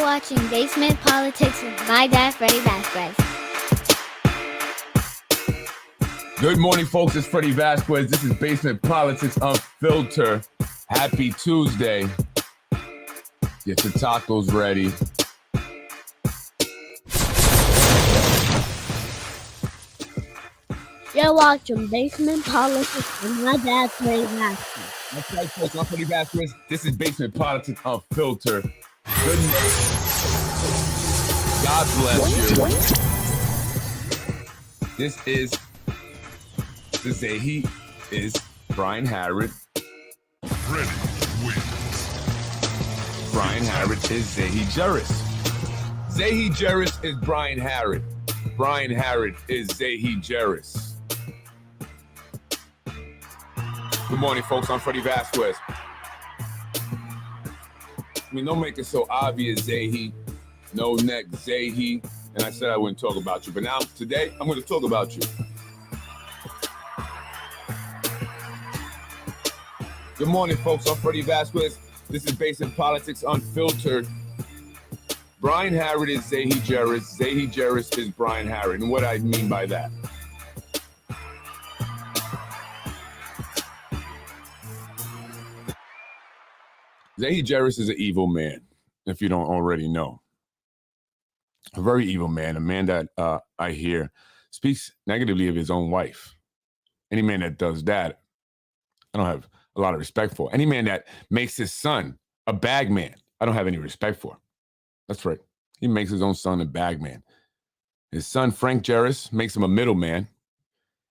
watching Basement Politics with my dad, Freddie Vasquez. Good morning, folks. It's Freddie Vasquez. This is Basement Politics Unfiltered. Happy Tuesday. Get your tacos ready. You're watching Basement Politics with my dad, Freddie Vasquez. That's right, folks. I'm Freddie Vasquez. This is Basement Politics Unfiltered. Good. God bless you. This is the Zehy is Brian Harrod. Freddie wins. Brian Harrod is Zehy Jereis. Zehy Jereis is Brian Harrod. Brian Harrod is Zehy Jereis. Good morning, folks. I'm Freddie Vasquez. Don't make it so obvious, Zehy. No neck, Zehy. And I said I wouldn't talk about you. But now, today, I'm going to talk about you. Good morning, folks. I'm Freddie Vasquez. This is Basic Politics Unfiltered. Brian Harrod is Zehy Jereis. Zehy Jereis is Brian Harrod. And what I mean by that? Zehy Jereis is an evil man, if you don't already know. A very evil man, a man that I hear speaks negatively of his own wife. Any man that does that, I don't have a lot of respect for. Any man that makes his son a bag man, I don't have any respect for. That's right. He makes his own son a bag man. His son, Frank Jereis, makes him a middleman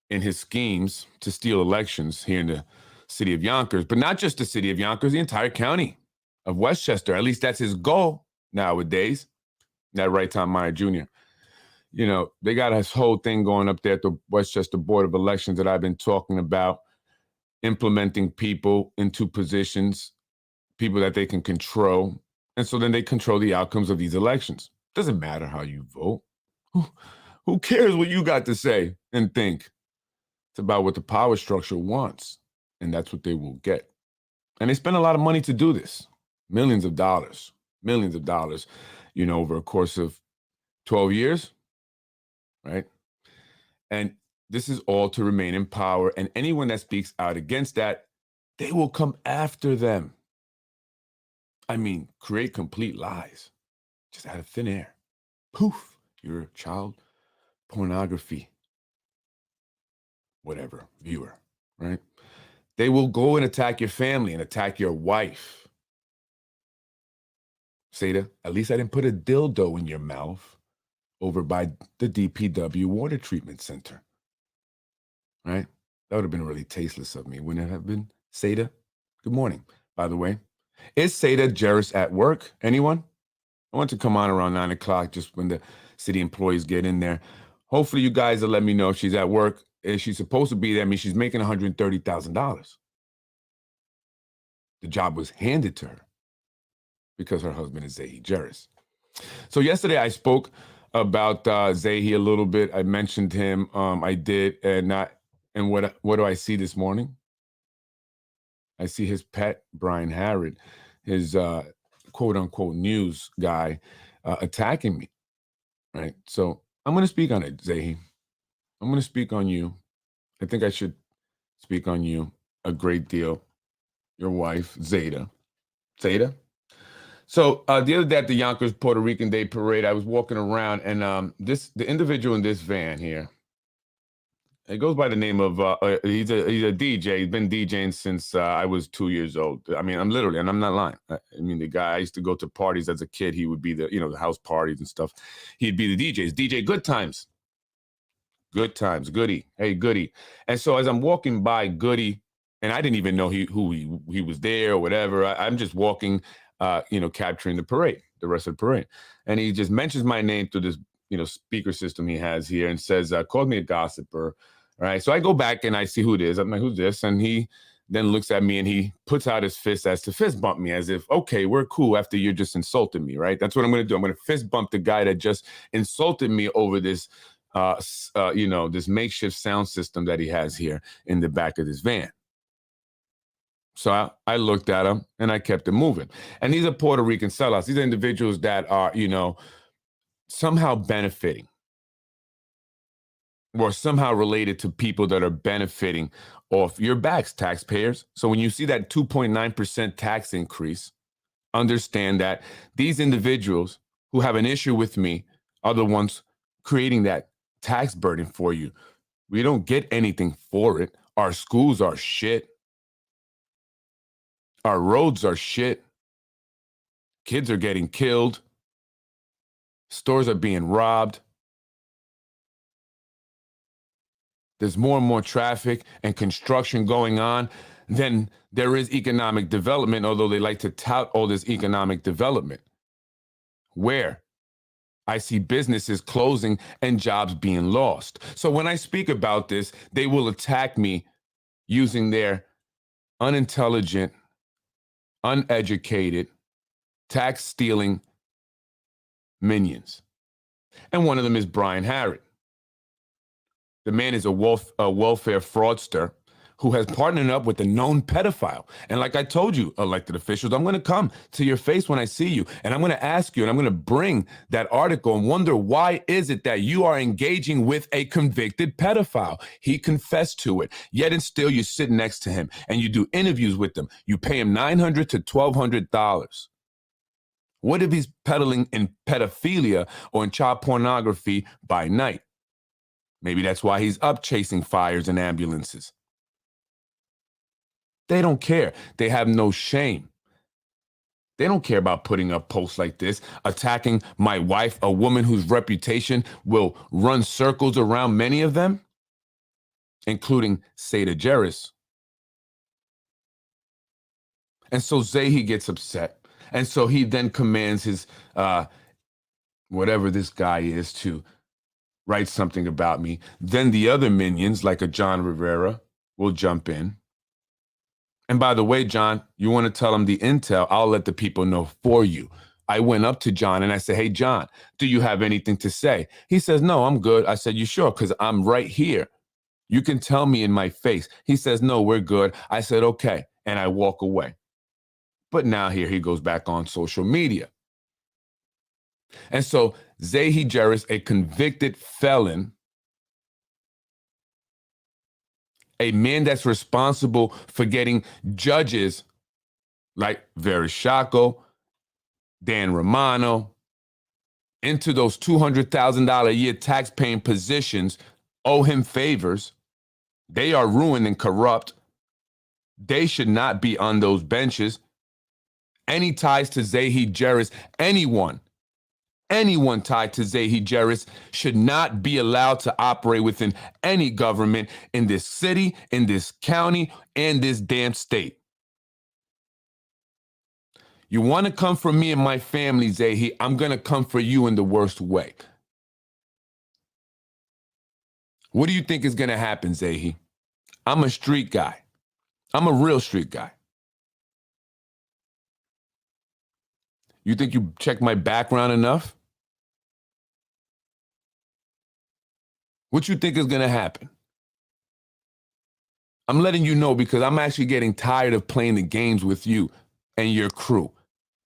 in his schemes to steal elections here in the city of Yonkers, but not just the city of Yonkers, the entire county of Westchester. At least that's his goal nowadays. That right, Tom Meyer Jr. You know, they got this whole thing going up there at the Westchester Board of Elections that I've been talking about, implementing people into positions, people that they can control. And so then they control the outcomes of these elections. Doesn't matter how you vote. Who cares what you got to say and think? It's about what the power structure wants. And that's what they will get. And they spend a lot of money to do this. Millions of dollars, you know, over a course of 12 years, right? And this is all to remain in power. And anyone that speaks out against that, they will come after them. I mean, create complete lies, just out of thin air. Poof, you're a child pornography, whatever, viewer, right? They will go and attack your family and attack your wife. Seda, at least I didn't put a dildo in your mouth over by the DPW water treatment center. Right? That would have been really tasteless of me, wouldn't it have been? Seda, good morning, by the way. Is Zehy Jereis at work? Anyone? I want to come on around 9 o'clock just when the city employees get in there. Hopefully you guys will let me know if she's at work. If she's supposed to be there, I mean, she's making $130,000. The job was handed to her because her husband is Zehy Jereis. So yesterday I spoke about Zehy a little bit. I mentioned him. I did. And what do I see this morning? I see his pet, Brian Harrod, his quote-unquote news guy, attacking me, right? So I'm going to speak on it, Zehy. I'm going to speak on you. I think I should speak on you a great deal. Your wife, Zeta. So the other day at the Yonkers Puerto Rican Day Parade, I was walking around, and the individual in this van here, it goes by the name of he's a DJ. He's been DJing since I was 2 years old. I mean, I'm not lying. I mean, the guy, I used to go to parties as a kid. He would be the house parties and stuff. He'd be the DJs. DJ Good Times. Good Times, Goody. Hey, Goody. And so as I'm walking by Goody, and I didn't even know who he was there or whatever. I'm just walking, capturing the rest of the parade. And he just mentions my name through this, speaker system he has here and says, called me a gossiper. All right. So I go back and I see who it is. I'm like, who's this? And he then looks at me and he puts out his fist as to fist bump me, as if, okay, we're cool after you just insulted me, right? That's what I'm going to do. I'm going to fist bump the guy that just insulted me over this, this makeshift sound system that he has here in the back of this van. So I looked at them and I kept it moving. And these are Puerto Rican sellouts. These are individuals that are, somehow benefiting or somehow related to people that are benefiting off your backs, taxpayers. So when you see that 2.9% tax increase, understand that these individuals who have an issue with me are the ones creating that tax burden for you. We don't get anything for it. Our schools are shit. Our roads are shit. Kids are getting killed. Stores are being robbed. There's more and more traffic and construction going on than there is economic development, although they like to tout all this economic development. Where I see businesses closing and jobs being lost. So when I speak about this, they will attack me using their unintelligent, uneducated, tax-stealing minions. And one of them is Brian Harrod. The man is a welfare fraudster who has partnered up with a known pedophile. And like I told you, elected officials, I'm going to come to your face when I see you, and I'm going to ask you, and I'm going to bring that article and wonder, why is it that you are engaging with a convicted pedophile? He confessed to it, yet and still you sit next to him and you do interviews with him. You pay him $900 to $1,200. What if he's peddling in pedophilia or in child pornography by night? Maybe that's why he's up chasing fires and ambulances. They don't care. They have no shame. They don't care about putting up posts like this, attacking my wife, a woman whose reputation will run circles around many of them, including Zehy Jereis. And so Zehy gets upset. And so he then commands his, whatever this guy is, to write something about me. Then the other minions, like a John Rivera, will jump in. And by the way, John, you want to tell him the intel, I'll let the people know for you. I went up to John and I said, hey, John, do you have anything to say? He says, no, I'm good. I said, you sure? Because I'm right here. You can tell me in my face. He says, no, we're good. I said, okay. And I walk away. But now here he goes back on social media. And so Zehy Jereis, a convicted felon, a man that's responsible for getting judges like Vereshako, Dan Romano, into those $200,000 a year tax-paying positions, owe him favors. They are ruined and corrupt. They should not be on those benches. Any ties to Zehy Jereis, anyone tied to Zehy Jereis should not be allowed to operate within any government in this city, in this county, and this damn state. You want to come for me and my family, Zehy, I'm going to come for you in the worst way. What do you think is going to happen, Zehy? I'm a street guy. I'm a real street guy. You think you check my background enough? What you think is going to happen? I'm letting you know because I'm actually getting tired of playing the games with you and your crew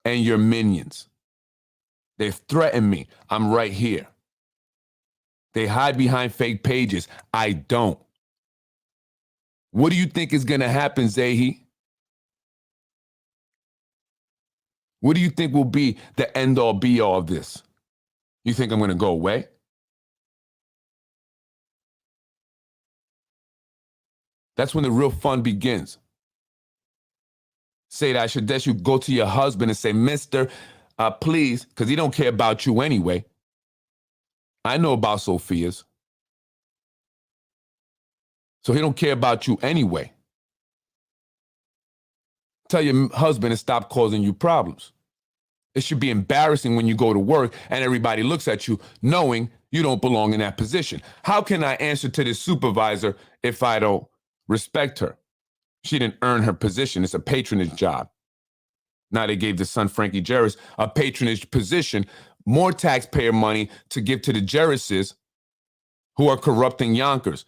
and your minions. They've threatened me. I'm right here. They hide behind fake pages. I don't. What do you think is going to happen, Zehy? What do you think will be the end-all, be-all of this? You think I'm going to go away? That's when the real fun begins. Say that I should let you go to your husband and say, Mister, please, because he don't care about you anyway. I know about Sophia's. So he don't care about you anyway. Tell your husband to stop causing you problems. It should be embarrassing when you go to work and everybody looks at you knowing you don't belong in that position. How can I answer to this supervisor if I don't respect her? She didn't earn her position. It's a patronage job. Now they gave the son, Frankie Jereis, a patronage position, more taxpayer money to give to the Jereises who are corrupting Yonkers.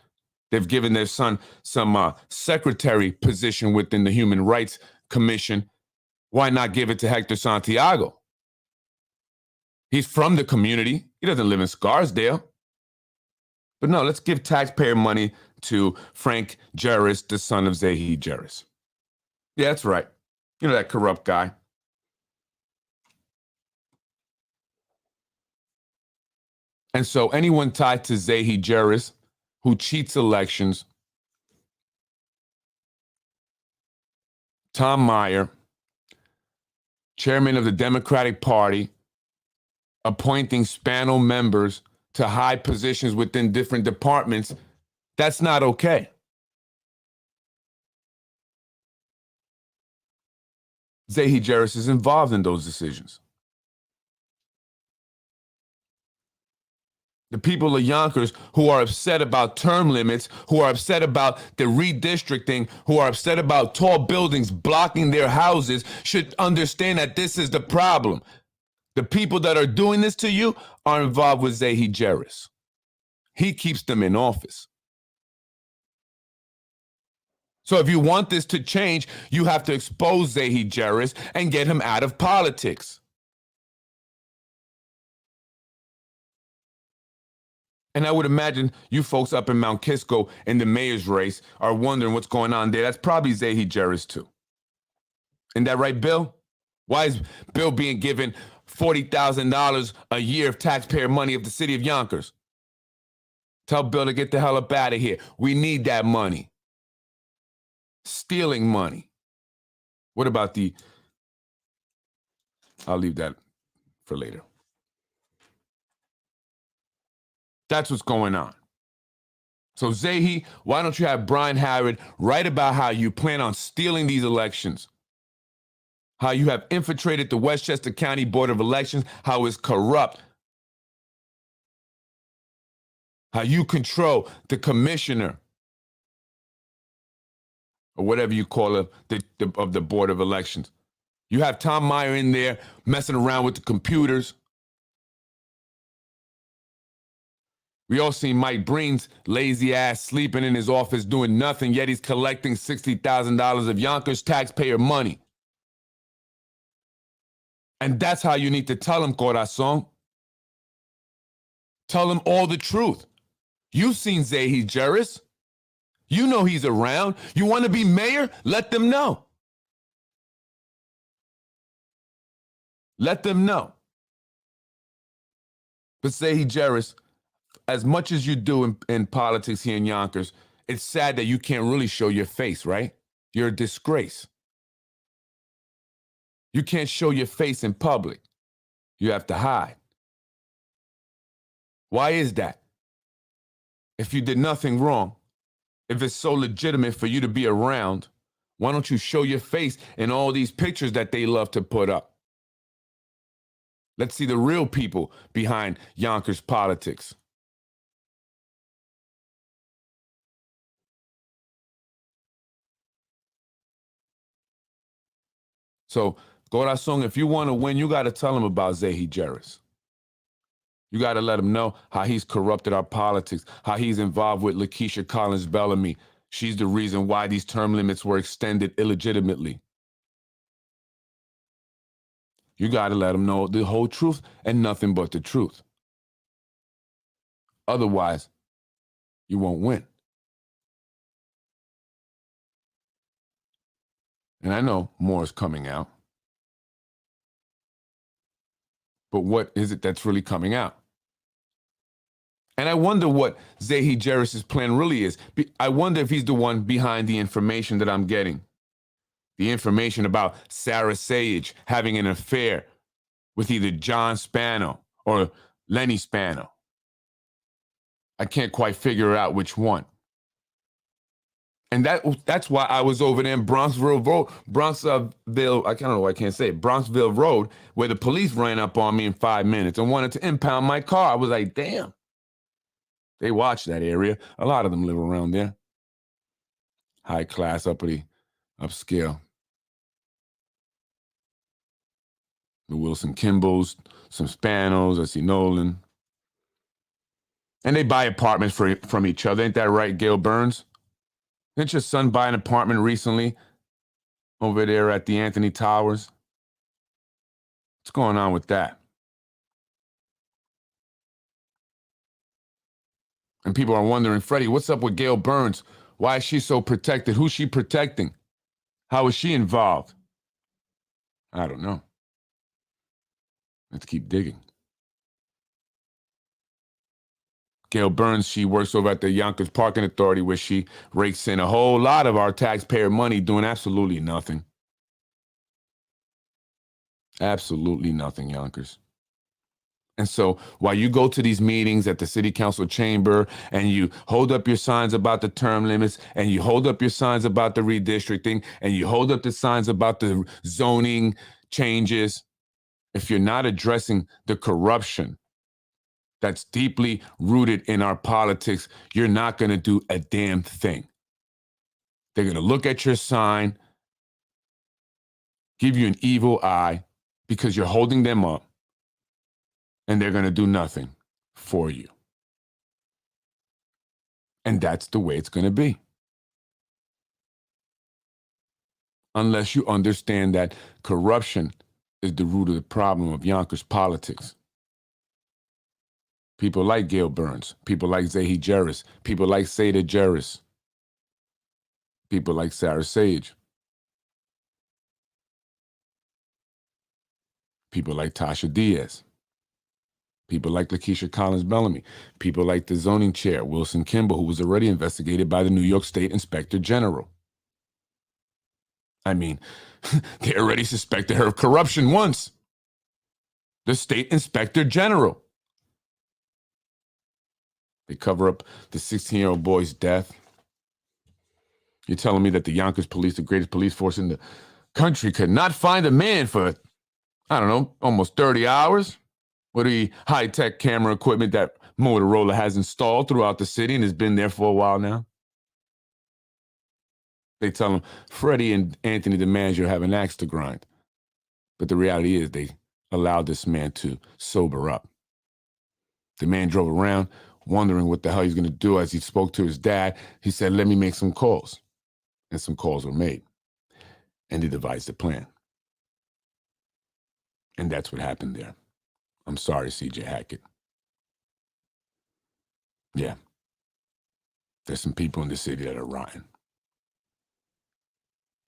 They've given their son some secretary position within the Human Rights Commission. Why not give it to Hector Santiago? He's from the community. He doesn't live in Scarsdale. But no, let's give taxpayer money to Frank Jereis, the son of Zehy Jereis. Yeah, that's right. You know, that corrupt guy. And so anyone tied to Zehy Jereis who cheats elections, Tom Meyer, chairman of the Democratic Party, appointing Spano members to high positions within different departments, that's not okay. Zehy Jereis is involved in those decisions. The people of Yonkers who are upset about term limits, who are upset about the redistricting, who are upset about tall buildings blocking their houses, should understand that this is the problem. The people that are doing this to you are involved with Zehy Jereis. He keeps them in office. So if you want this to change, you have to expose Zehy Jereis and get him out of politics. And I would imagine you folks up in Mount Kisco in the mayor's race are wondering what's going on there. That's probably Zehy Jereis too. Isn't that right, Bill? Why is Bill being given $40,000 a year of taxpayer money of the city of Yonkers? Tell Bill to get the hell up out of here. We need that money. Stealing money. What about I'll leave that for later. That's what's going on. So Zehy, why don't you have Brian Harrod write about how you plan on stealing these elections? How you have infiltrated the Westchester County Board of Elections, how it's corrupt, how you control the commissioner, or whatever you call it, of the Board of Elections. You have Tom Meyer in there messing around with the computers. We all seen Mike Breen's lazy ass sleeping in his office doing nothing, yet he's collecting $60,000 of Yonkers taxpayer money. And that's how you need to tell him, Corazon. Tell him all the truth. You've seen Zehy Jereis. You know he's around. You want to be mayor? Let them know. Let them know. But Zehy Jereis, as much as you do in politics here in Yonkers, it's sad that you can't really show your face, right? You're a disgrace. You can't show your face in public. You have to hide. Why is that? If you did nothing wrong, if it's so legitimate for you to be around, why don't you show your face in all these pictures that they love to put up? Let's see the real people behind Yonkers politics. So, Corazon, if you want to win, you got to tell them about Zehy Jereis. You got to let them know how he's corrupted our politics, how he's involved with Lakeisha Collins Bellamy. She's the reason why these term limits were extended illegitimately. You got to let them know the whole truth and nothing but the truth. Otherwise, you won't win. And I know more is coming out. But what is it that's really coming out? And I wonder what Zehy Jereis' plan really is. I wonder if he's the one behind the information that I'm getting. The information about Sarah Sage having an affair with either John Spano or Lenny Spano. I can't quite figure out which one. And that's why I was over there in Bronxville Road, I don't know why I can't say it, Bronxville Road, where the police ran up on me in 5 minutes and wanted to impound my car. I was like, damn. They watch that area. A lot of them live around there. High class, uppity, upscale. The Wilson Kimballs, some Spanos, I see Nolan. And they buy apartments from each other. Ain't that right, Gail Burns? Didn't your son buy an apartment recently over there at the Anthony Towers? What's going on with that? And people are wondering, Freddie, what's up with Gail Burns? Why is she so protected? Who's she protecting? How is she involved? I don't know. Let's keep digging. Gail Burns, she works over at the Yonkers Parking Authority, where she rakes in a whole lot of our taxpayer money doing absolutely nothing. Absolutely nothing, Yonkers. And so while you go to these meetings at the city council chamber and you hold up your signs about the term limits and you hold up your signs about the redistricting and you hold up the signs about the zoning changes, if you're not addressing the corruption that's deeply rooted in our politics, you're not going to do a damn thing. They're going to look at your sign, give you an evil eye because you're holding them up, and they're going to do nothing for you. And that's the way it's going to be. Unless you understand that corruption is the root of the problem of Yonkers politics. People like Gail Burns, people like Zehy Jereis, people like Zehy Jereis, people like Sarah Sage, people like Tasha Diaz, people like Lakeisha Collins-Bellamy, people like the zoning chair, Wilson Kimball, who was already investigated by the New York State Inspector General. I mean, they already suspected her of corruption once. The State Inspector General. They cover up the 16-year-old boy's death. You're telling me that the Yonkers police, the greatest police force in the country, could not find a man for, I don't know, almost 30 hours with the high-tech camera equipment that Motorola has installed throughout the city and has been there for a while now? They tell them, Freddie and Anthony, the manager, have an axe to grind. But the reality is they allowed this man to sober up. The man drove around wondering what the hell he's going to do. As he spoke to his dad, he said, let me make some calls. And some calls were made. And he devised a plan. And that's what happened there. I'm sorry, CJ Hackett. Yeah. There's some people in the city that are rotten.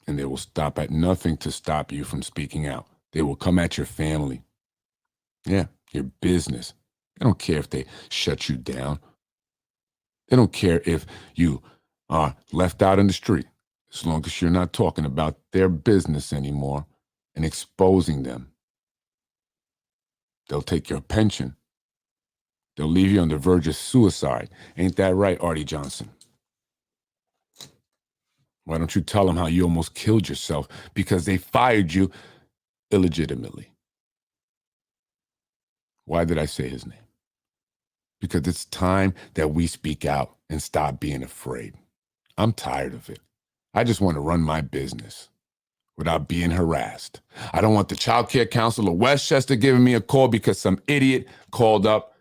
And they will stop at nothing to stop you from speaking out. They will come at your family. Yeah, your business. They don't care if they shut you down. They don't care if you are left out in the street, as long as you're not talking about their business anymore and exposing them. They'll take your pension. They'll leave you on the verge of suicide. Ain't that right, Artie Johnson? Why don't you tell them how you almost killed yourself because they fired you illegitimately? Why did I say his name? Because it's time that we speak out and stop being afraid. I'm tired of it. I just want to run my business without being harassed. I don't want the Child Care Council of Westchester giving me a call because some idiot called up.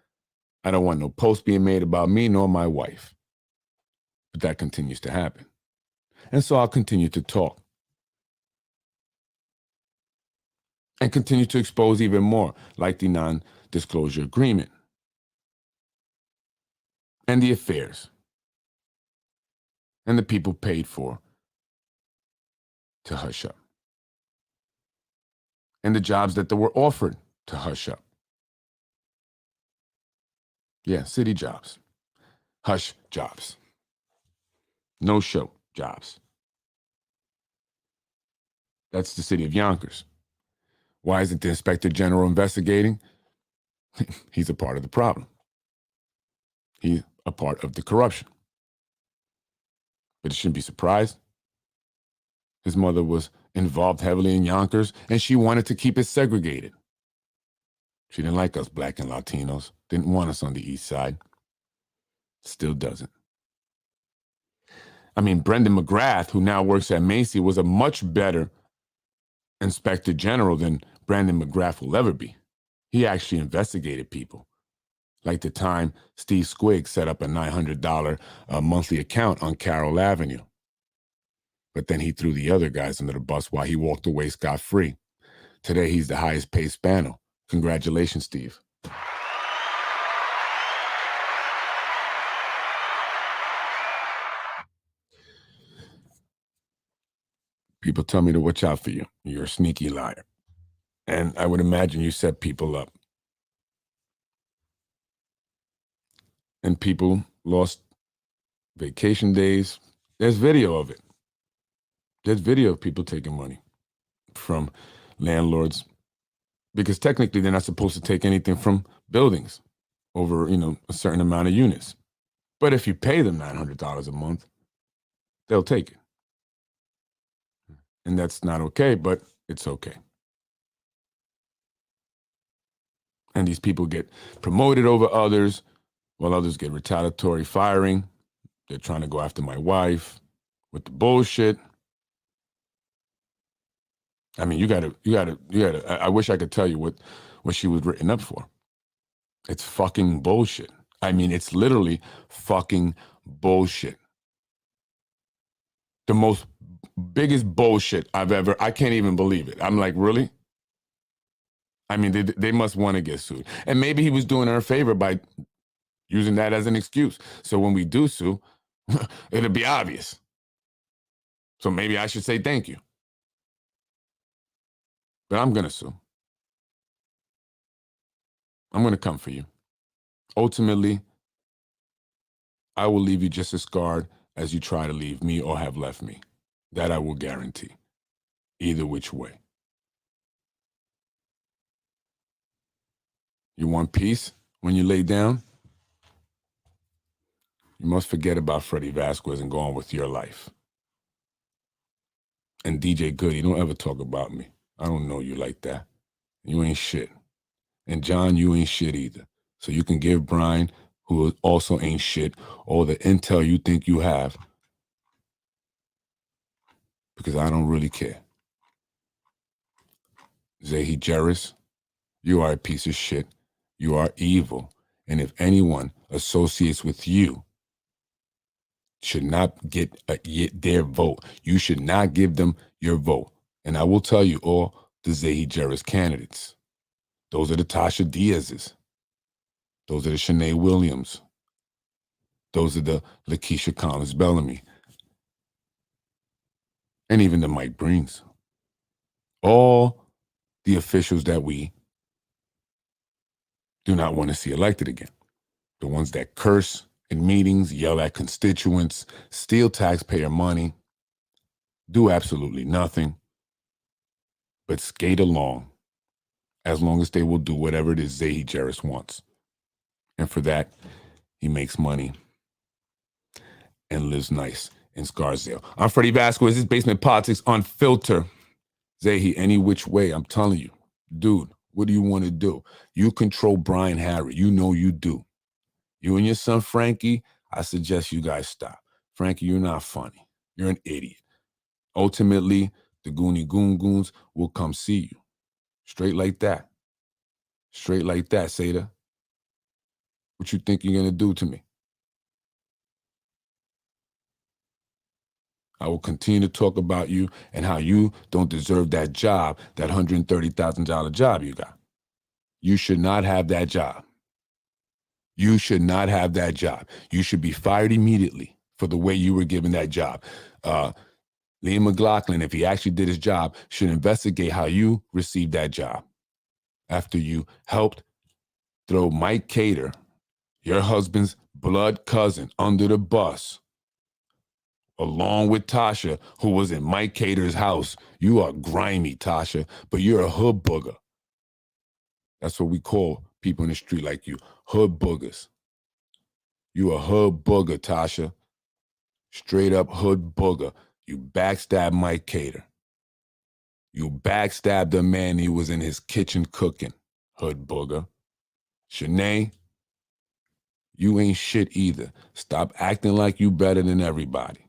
I don't want no post being made about me nor my wife. But that continues to happen. And so I'll continue to talk. And continue to expose even more, like the non-disclosure agreement. And the affairs. And the people paid for to hush up. And the jobs that they were offered to hush up. Yeah, city jobs. Hush jobs. No show jobs. That's the city of Yonkers. Why isn't the Inspector General investigating? He's a part of the problem. He's a part of the corruption. But he shouldn't be surprised. His mother was involved heavily in Yonkers, and she wanted to keep it segregated. She didn't like us Black and Latinos, didn't want us on the East Side. Still doesn't. I mean, Brendan McGrath, who now works at Macy, was a much better Inspector General than Brandon McGrath will ever be. He actually investigated people Like the time Steve Squigg set up a $900 monthly account on Carroll Avenue. But then he threw the other guys under the bus while he walked away scot-free. Today, he's the highest paid Spano. Congratulations, Steve. People tell me to watch out for you. You're a sneaky liar. And I would imagine you set people up. And people lost vacation days. There's video of it. There's video of people taking money from landlords, because technically they're not supposed to take anything from buildings over, a certain amount of units. But if you pay them $900 a month, they'll take it. And that's not okay, but it's okay. And these people get promoted over others, while others get retaliatory firing. They're trying to go after my wife with the bullshit. I mean, you gotta, I wish I could tell you what she was written up for. It's fucking bullshit. I mean, it's literally fucking bullshit. The most biggest bullshit I've ever, I can't even believe it. I'm like, really? I mean, they must want to get sued. And maybe he was doing her a favor by using that as an excuse. So when we do sue, it'll be obvious. So maybe I should say thank you. But I'm going to sue. I'm going to come for you. Ultimately, I will leave you just as scarred as you try to leave me or have left me. That I will guarantee. Either which way. You want peace when you lay down? You must forget about Freddie Vasquez and go on with your life. And DJ Goody, don't ever talk about me. I don't know you like that. You ain't shit. And John, you ain't shit either. So you can give Brian, who also ain't shit, all the intel you think you have. Because I don't really care. Zehy Jereis, you are a piece of shit. You are evil. And if anyone associates with you, should not get their vote. You should not give them your vote. And I will tell you all the Zehy Jereis candidates. Those are the Tasha Diaz's. Those are the Shanae Williams. Those are the Lakeisha Collins Bellamy. And even the Mike Breens. All the officials that we do not want to see elected again. The ones that curse in meetings, yell at constituents, steal taxpayer money, do absolutely nothing, but skate along as long as they will do whatever it is Zehy Jereis wants. And for that, he makes money and lives nice in Scarsdale. I'm Freddie Vasquez. This is Basement Politics Unfiltered. Zehy, any which way, I'm telling you. Dude, what do you want to do? You control Brian Harrod. You know you do. You and your son, Frankie, I suggest you guys stop. Frankie, you're not funny. You're an idiot. Ultimately, the Goonie Goon Goons will come see you. Straight like that. Straight like that, Seda. What you think you're going to do to me? I will continue to talk about you and how you don't deserve that job, that $130,000 job you got. You should not have that job. You should not have that job. You should be fired immediately for the way you were given that job. Liam McLaughlin, if he actually did his job, should investigate how you received that job after you helped throw Mike Cater, your husband's blood cousin, under the bus, along with Tasha, who was in Mike Cater's house. You are grimy, Tasha, but you're a hood booger. That's what we call people in the street like you, hood boogers. You a hood booger, Tasha. Straight up hood booger. You backstabbed Mike Cater. You backstabbed the man he was in his kitchen cooking, hood booger. Shanae, you ain't shit either. Stop acting like you better than everybody.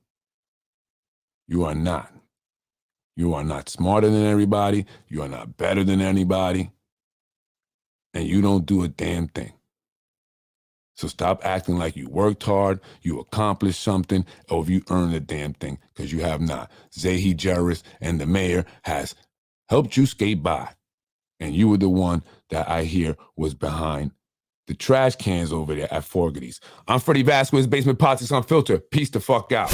You are not. You are not smarter than everybody. You are not better than anybody. And you don't do a damn thing. So stop acting like you worked hard, you accomplished something, or if you earned a damn thing, because you have not. Zehy Jereis and the mayor has helped you skate by. And you were the one that I hear was behind the trash cans over there at Fogarty's. I'm Freddie Vasquez, Basement Politics Unfiltered. Peace the fuck out.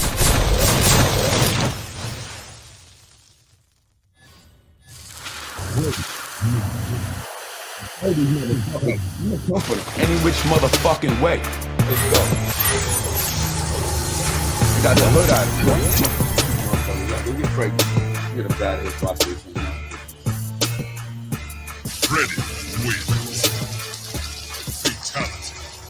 Any which motherfucking way. Let's go. Got the hood out of it. We get crazy. You're the bad hit process. Ready, win.